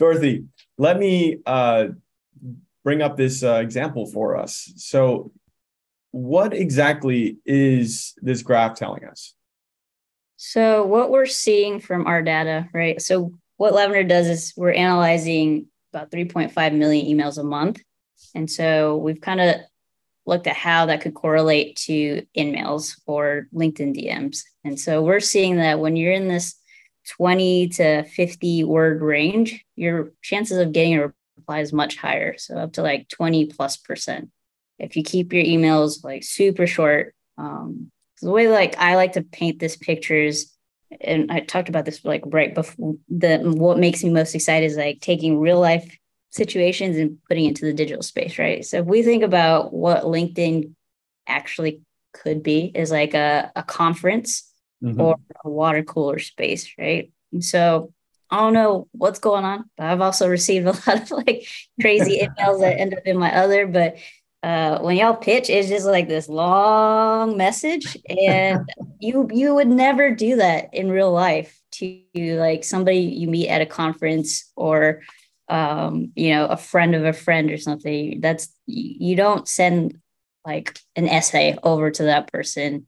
Dorothy, let me bring up this example for us. So what exactly is this graph telling us? So what we're seeing from our data, right? So what Lavender does is we're analyzing about 3.5 million emails a month. And so we've kind of looked at how that could correlate to in-mails or LinkedIn DMs. And so we're seeing that when you're in this 20 to 50 word range, your chances of getting a reply is much higher. So up to like 20+%. If you keep your emails like super short, the way like I like to paint this picture is, and I talked about this like right before what makes me most excited is like taking real life situations and putting it into the digital space, right? So if we think about what LinkedIn actually could be is like a conference or a water cooler space, right? And so I don't know what's going on, but I've also received a lot of like crazy emails that end up in my other, but when y'all pitch, it's just like this long message, and you would never do that in real life to like somebody you meet at a conference or a friend of a friend or something. That's you don't send like an essay over to that person.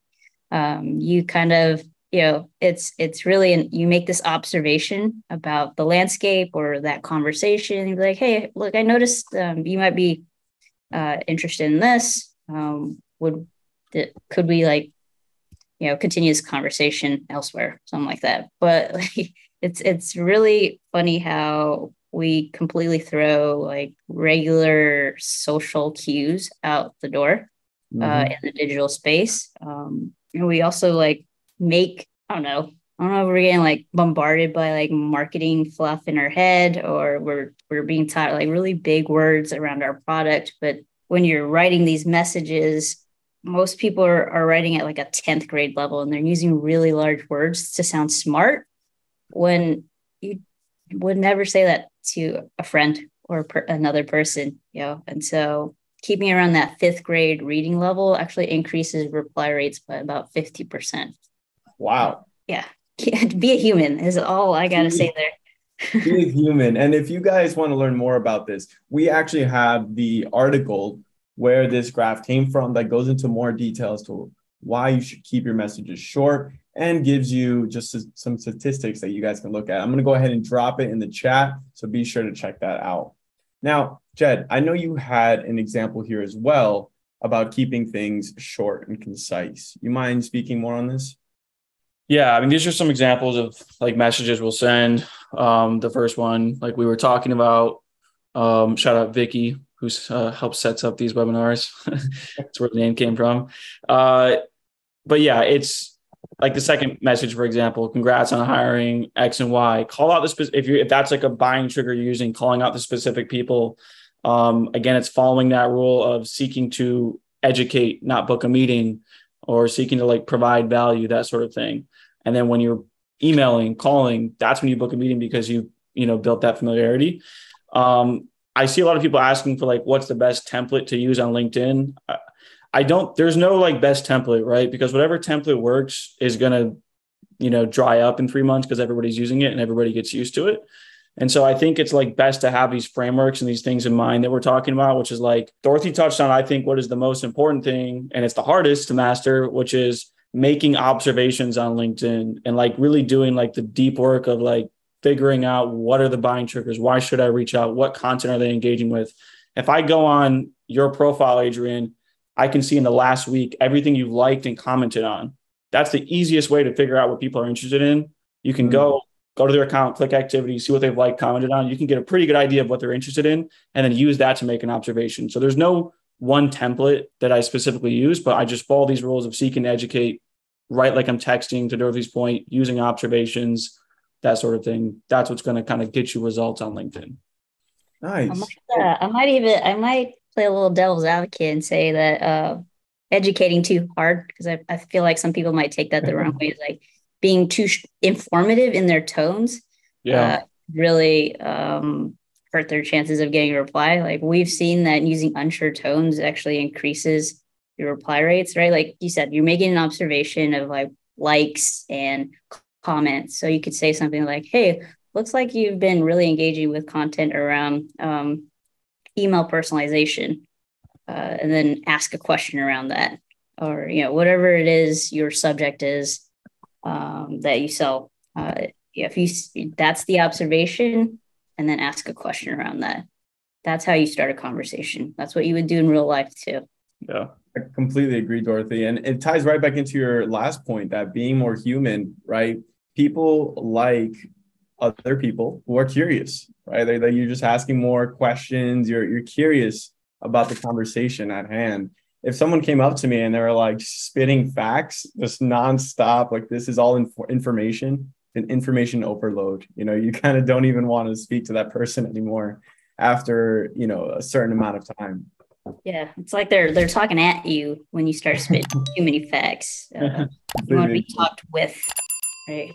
You kind of it's really you make this observation about the landscape or that conversation. You're like, hey, look, I noticed you might be interested in this. Could we like continue this conversation elsewhere, something like that. But like, it's really funny how we completely throw like regular social cues out the door in the digital space. And we also like make I don't know if we're getting like bombarded by like marketing fluff in our head, or we're being taught like really big words around our product. But when you're writing these messages, most people are writing at like a 10th grade level, and they're using really large words to sound smart when you would never say that to a friend or another person, And so keeping around that 5th grade reading level actually increases reply rates by about 50%. Wow. Yeah. Be a human is all I got to say there. Be a human. And if you guys want to learn more about this, we actually have the article where this graph came from that goes into more details to why you should keep your messages short and gives you just some statistics that you guys can look at. I'm going to go ahead and drop it in the chat, so be sure to check that out. Now, Jed, I know you had an example here as well about keeping things short and concise. You mind speaking more on this? Yeah, I mean, these are some examples of like messages we'll send. The first one, like we were talking about, shout out Vicky, who's helps sets up these webinars. That's where the name came from. But yeah, it's like the second message, for example, congrats on hiring X and Y. Call out the if that's like a buying trigger you're using, calling out the specific people. Again, it's following that rule of seeking to educate, not book a meeting, or seeking to like provide value, that sort of thing. And then when you're emailing, calling, that's when you book a meeting because you built that familiarity. I see a lot of people asking for like, what's the best template to use on LinkedIn? There's no like best template, right? Because whatever template works is going to, dry up in 3 months because everybody's using it and everybody gets used to it. And so I think it's like best to have these frameworks and these things in mind that we're talking about, which is like Dorothy touched on, I think what is the most important thing, and it's the hardest to master, which is making observations on LinkedIn and like really doing like the deep work of like figuring out what are the buying triggers? Why should I reach out? What content are they engaging with? If I go on your profile, Adrian, I can see in the last week everything you've liked and commented on. That's the easiest way to figure out what people are interested in. You can go to their account, click activity, see what they've liked, commented on. You can get a pretty good idea of what they're interested in and then use that to make an observation. So there's no one template that I specifically use, but I just follow these rules of seeking to educate, write like I'm texting, to Dorothy's point, using observations, that sort of thing. That's what's going to kind of get you results on LinkedIn. Nice. I might play a little devil's advocate and say that educating too hard, because I feel like some people might take that the wrong way. It's like being too informative in their tones really hurt their chances of getting a reply. Like we've seen that using unsure tones actually increases your reply rates, right? Like you said, you're making an observation of like likes and comments. So you could say something like, hey, looks like you've been really engaging with content around email personalization, and then ask a question around that, or whatever it is your subject is that you sell. If that's the observation, and then ask a question around that. That's how you start a conversation. That's what you would do in real life too. Yeah, I completely agree, Dorothy. And it ties right back into your last point, that being more human, right? People like other people who are curious, right? You're just asking more questions. You're curious about the conversation at hand. If someone came up to me and they were like spitting facts, just nonstop, like this is all information, an information overload. You kind of don't even want to speak to that person anymore after a certain amount of time. Yeah, it's like they're talking at you when you start spitting too many facts. You want to be talked with, right?